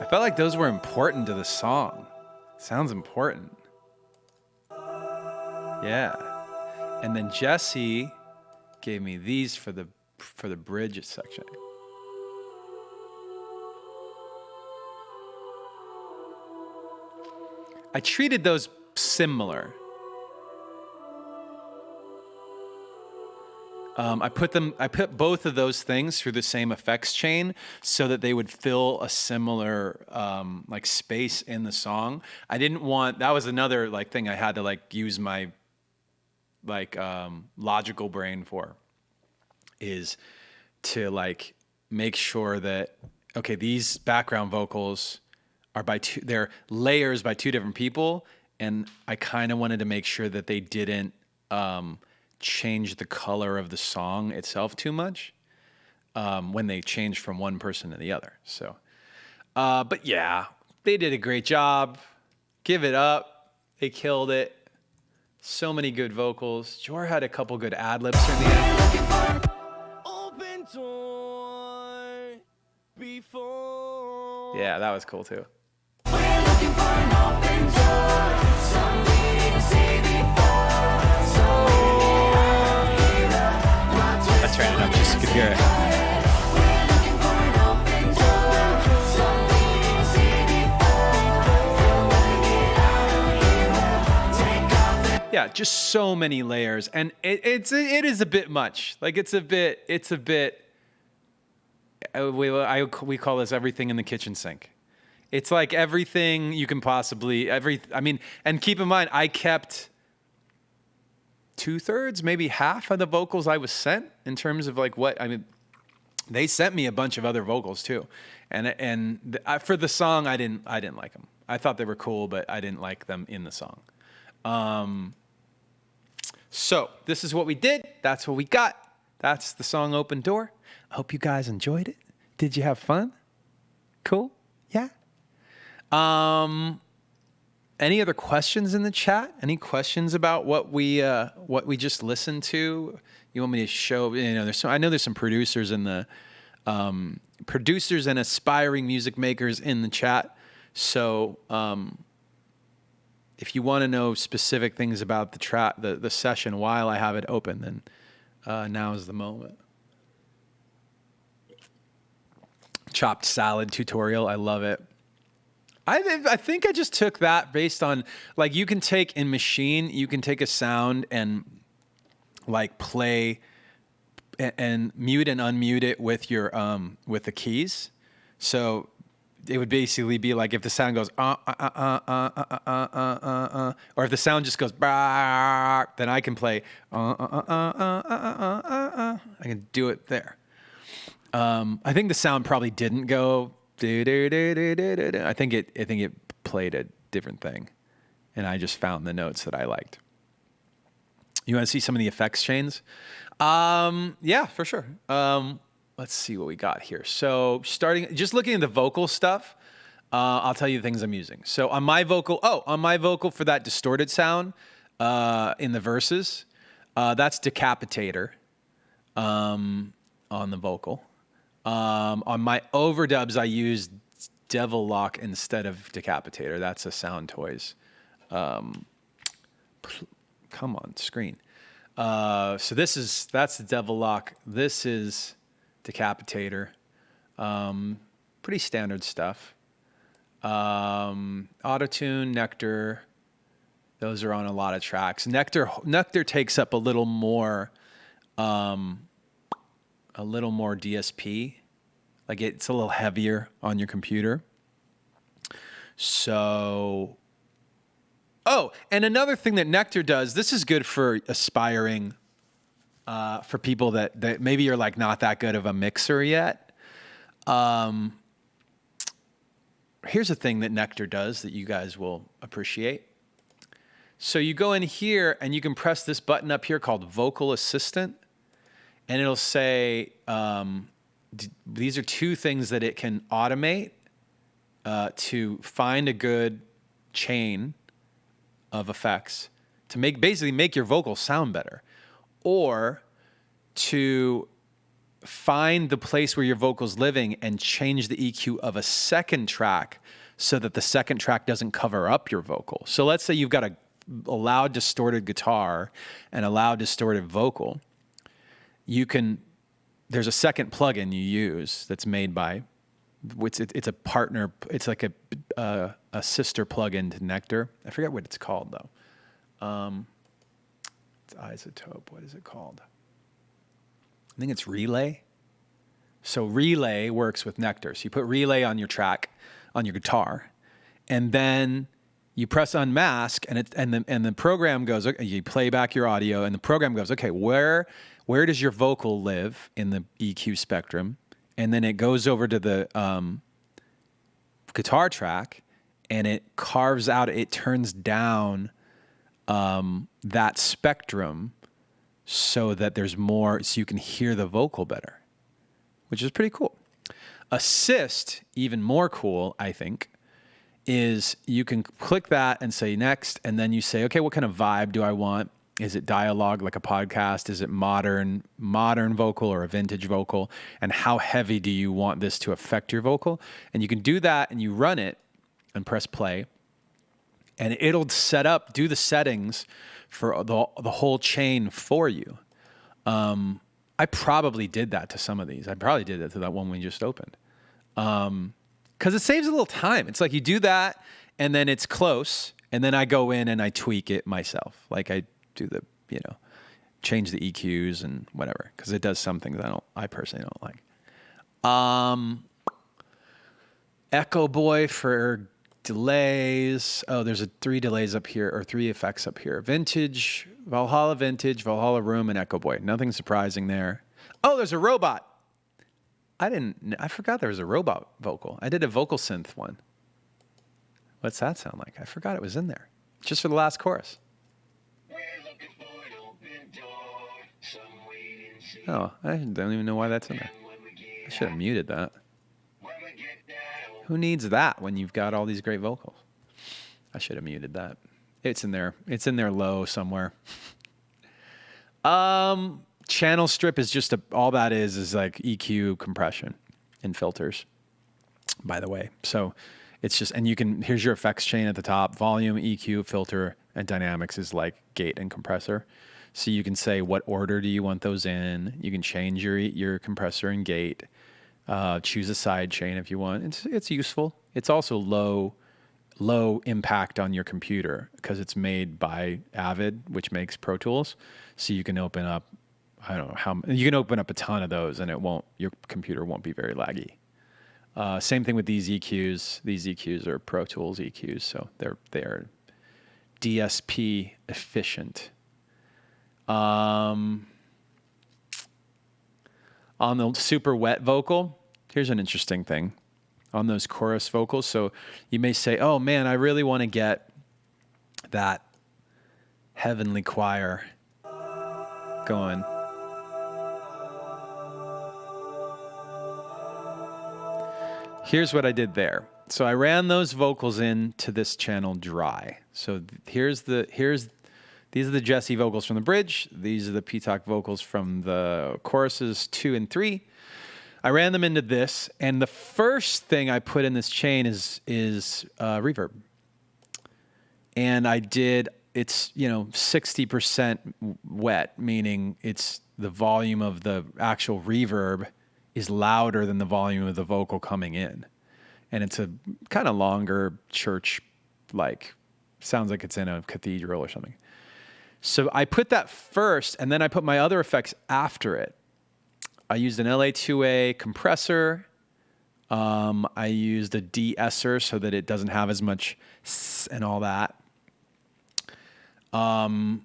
I felt like those were important to the song. Sounds important. Yeah. And then Jesse gave me these for the bridge section. I treated those similar. I put both of those things through the same effects chain so that they would fill a similar like space in the song. I didn't want, that was another like thing I had to like use my like logical brain for, is to like make sure that, okay, these background vocals are they're layers by two different people, and I kind of wanted to make sure that they didn't change the color of the song itself too much when they change from one person to the other. So, but yeah, they did a great job. Give it up. They killed it. So many good vocals. Jor had a couple good ad-libs in the end. Open door before. Yeah, that was cool too. We're looking for an open door, some we didn't see before. So That's right, enough. Just could hear it. we're looking for an open door, some we didn't see before. Yeah, just so many layers, and it is a bit much. Like it's a bit. We call this everything in the kitchen sink. It's like everything you can possibly and keep in mind, I kept 2/3, maybe half of the vocals I was sent in terms of like they sent me a bunch of other vocals too, and for the song I didn't like them. I thought they were cool, but I didn't like them in the song. So this is what we did. That's what we got. That's the song Open Door. I hope you guys enjoyed it. Did you have fun? Cool? Yeah? Any other questions in the chat? Any questions about what we just listened to? You want me to show, I know there's some producers in the producers and aspiring music makers in the chat. So, if you want to know specific things about the session while I have it open, then now is the moment. Chopped salad tutorial, I love it. I think I just took that based on, like, you can take in Machine, you can take a sound and like play and mute and unmute it with your with the keys. So it would basically be like if the sound goes or if the sound just goes bah, then I can play I can do it there. I think the sound probably didn't go I think it played a different thing, and I just found the notes that I liked. You want to see some of the effects chains? Yeah, for sure. Let's see what we got here. So just looking at the vocal stuff, I'll tell you the things I'm using. So on my vocal for that distorted sound in the verses, that's Decapitator on the vocal. On my overdubs, I used Devil Lock instead of Decapitator. That's a Sound Toys. Come on, screen. So that's the Devil Lock. This is Decapitator. Pretty standard stuff. Autotune, Nectar. Those are on a lot of tracks. Nectar takes up a little more DSP. Like it's a little heavier on your computer. So, and another thing that Nectar does, this is good for aspiring, for people that maybe you're like not that good of a mixer yet. Here's a thing that Nectar does that you guys will appreciate. So you go in here and you can press this button up here called Vocal Assistant, and it'll say, these are two things that it can automate to find a good chain of effects to basically make your vocals sound better. Or to find the place where your vocal's living and change the EQ of a second track so that the second track doesn't cover up your vocal. So let's say you've got a loud distorted guitar and a loud distorted vocal. There's a second plugin you use that's made by, it's a partner, it's like a sister plugin to Nectar. I forget what it's called though. It's Isotope, what is it called? I think it's Relay. So Relay works with Nectar. So you put Relay on your track, on your guitar, and then you press unmask, and the program goes. Okay, you play back your audio, and the program goes, okay, where does your vocal live in the EQ spectrum? And then it goes over to the guitar track, and it carves out. It turns down that spectrum so that there's more, so you can hear the vocal better, which is pretty cool. Assist, even more cool, I think, is you can click that and say next, and then you say, okay, what kind of vibe do I want? Is it dialogue like a podcast? Is it modern vocal or a vintage vocal? And how heavy do you want this to affect your vocal? And you can do that, and you run it and press play, and it'll do the settings for the whole chain for you. I probably did that to some of these. I probably did that to that one we just opened. Because it saves a little time. It's like you do that, and then it's close, and then I go in and I tweak it myself. Like I do change the EQs and whatever, because it does some things I personally don't like. Echo Boy for delays. Oh, there's 3 delays up here, or 3 effects up here. Vintage, Valhalla Vintage, Valhalla Room, and Echo Boy. Nothing surprising there. Oh, there's a robot. I forgot there was a robot vocal. I did a vocal synth one. What's that sound like? I forgot it was in there. Just for the last chorus. Oh, I don't even know why that's in there. I should have muted that. Who needs that when you've got all these great vocals? I should have muted that. It's in there. It's in there low somewhere. Channel strip is just all that is like EQ compression and filters, by the way. So it's just, and here's your effects chain at the top. Volume, EQ, filter, and dynamics is like gate and compressor. So you can say what order do you want those in. You can change your compressor and gate. Choose a side chain if you want. It's useful. It's also low impact on your computer because it's made by Avid, which makes ProTools. So you can open up, I don't know you can open up a ton of those, and your computer won't be very laggy. Same thing with these EQs. These EQs are Pro Tools EQs, so they're DSP efficient. On the super wet vocal, here's an interesting thing on those chorus vocals. So you may say, oh man, I really want to get that heavenly choir going. Here's what I did there. So I ran those vocals into this channel dry. So these are the Jesse vocals from the bridge. These are the P-Talk vocals from the choruses 2 and 3. I ran them into this, and the first thing I put in this chain is reverb. And it's 60% wet, meaning it's the volume of the actual reverb is louder than the volume of the vocal coming in. And it's a kind of longer church, sounds like it's in a cathedral or something. So I put that first, and then I put my other effects after it. I used an LA2A compressor. I used a de-esser so that it doesn't have as much and all that. A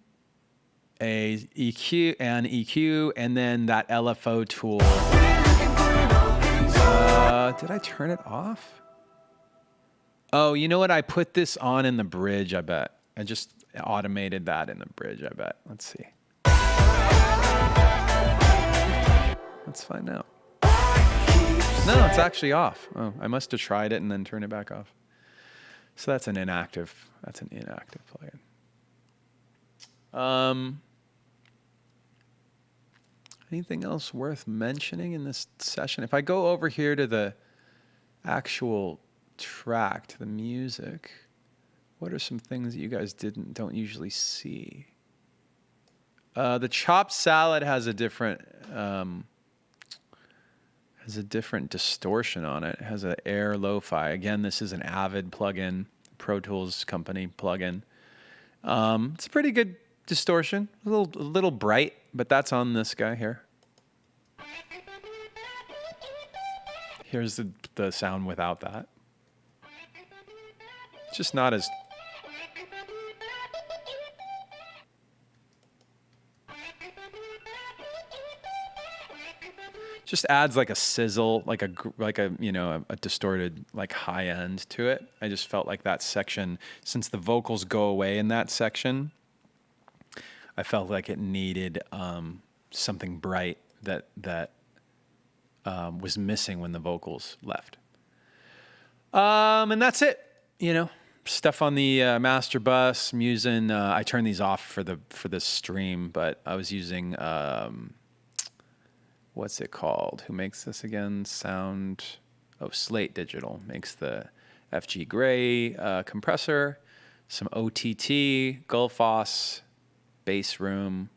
EQ, and then that LFO tool. Did I turn it off? Oh, you know what? I put this on in the bridge, I bet. I just automated that in the bridge, I bet. Let's see. Let's find out. No, it's actually off. Oh, I must have tried it and then turned it back off. So that's an inactive plugin. Anything else worth mentioning in this session? If I go over here to the actual track, to the music, what are some things that you guys don't usually see? The chopped salad has a different distortion on it. It has an Air Lo-Fi. Again, this is an Avid plugin, ProTools company plugin. It's a pretty good distortion, a little bright, but that's on this guy here. Here's the sound without that. It's just not as... Just adds like a sizzle, like a a distorted like high end to it. I just felt like that section, since the vocals go away in that section, I felt like it needed something bright that was missing when the vocals left. And that's it. Stuff on the master bus. I'm using. I turned these off for this stream, but I was using. What's it called? Who makes this again? Slate Digital makes the FG Gray compressor, some OTT, Gullfoss, Bass Room,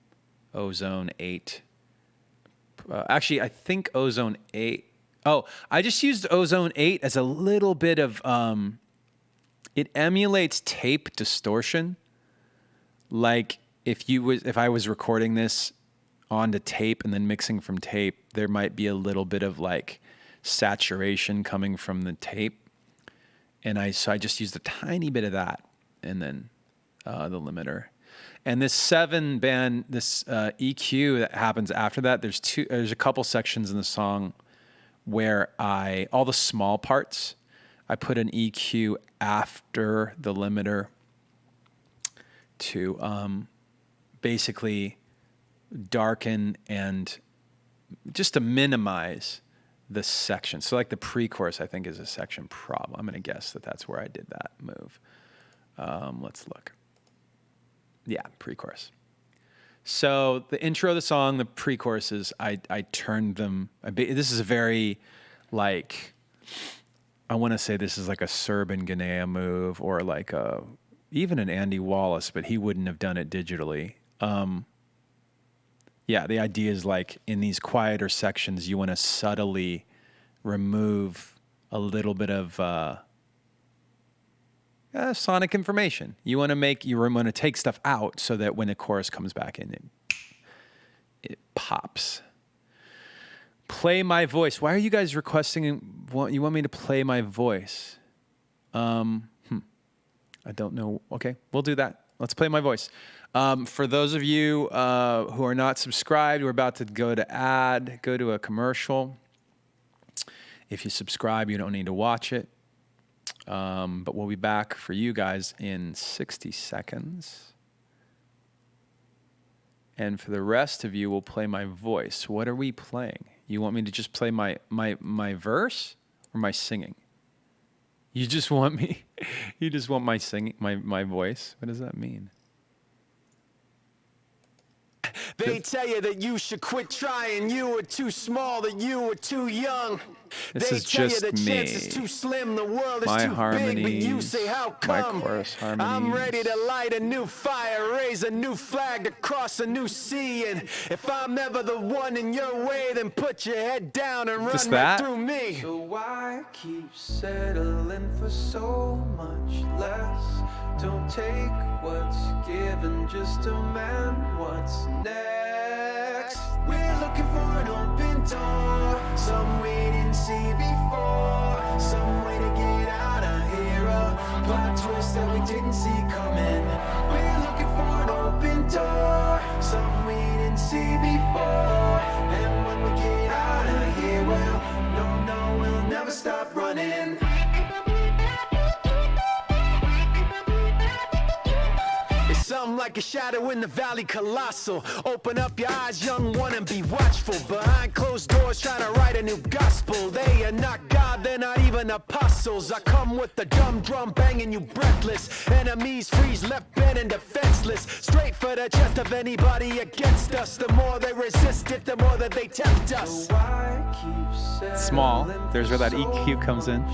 Ozone 8. Actually, I think Ozone 8. Oh, I just used Ozone 8 as a little bit of, it emulates tape distortion. Like if I was recording this onto tape and then mixing from tape, there might be a little bit of like saturation coming from the tape. So I just used a tiny bit of that, and then the limiter. And this 7-band, this EQ that happens after that, there's a couple sections in the song where all the small parts, I put an EQ after the limiter to basically darken and just to minimize the section. So like the pre-chorus, I think, is a section problem. I'm going to guess that that's where I did that move. Let's look. Yeah, pre-chorus. So the intro of the song, the pre-choruses, I turned them. This is a very, like, I want to say this is like a Serban Ganea move, or like even an Andy Wallace, but he wouldn't have done it digitally. Yeah, the idea is like in these quieter sections, you want to subtly remove a little bit of sonic information. You want to take stuff out so that when the chorus comes back in, it pops. Play my voice. Why are you guys requesting? You want me to play my voice? I don't know. Okay, we'll do that. Let's play my voice. For those of you who are not subscribed, we're about to go to a commercial. If you subscribe, you don't need to watch it. But we'll be back for you guys in 60 seconds. And for the rest of you, we'll play my voice. What are we playing? You want me to just play my verse or my singing? You just want my singing, my voice? What does that mean? They tell you that you should quit trying. You were too small, that you were too young. This They is tell just you the me. chance is too slim, the world is My too big, but you harmonies, say how my come? chorus I'm harmonies. ready to light a new fire, raise a new flag to cross a new sea. And if I'm ever the one in your way, then put your head down and run Just right that? through me. So why keep settling for so much less? Don't take what's given, just demand what's next. We're looking for an open door, some we didn't see before, some way to get out of here, a plot twist that we didn't see coming. We're looking for an open door, some we didn't see before, and when we get out of here, well, no, we'll never stop running. It's something something like a shadow in the valley, colossal. Open up your eyes, young one, and be watchful. Behind closed doors, trying to write a new gospel. They are not God, they're not even apostles. I come with the dumb drum banging you breathless. Enemies freeze, left bent and defenseless. Straight for the chest of anybody against us. The more they resist it, the more that they tempt us. Small. There's where that EQ comes in.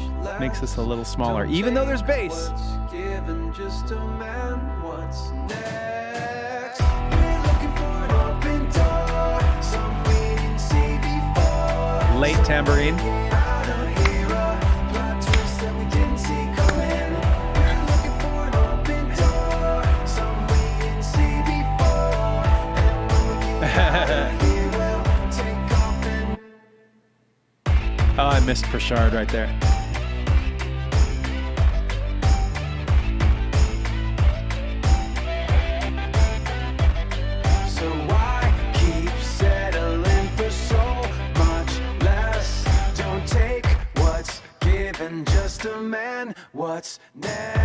Makes us a little smaller, even though there's bass. Given just a man, what's next? We're looking for an open door, some we didn't see before. Late tambourine. Out of here, a plot twist that we didn't see coming. We're looking for an open door, some we didn't see before. And when we get out of here, we'll take off and Oh, I missed Prashard right there. So why keep settling for so much less? Don't take what's given, just a man. What's next?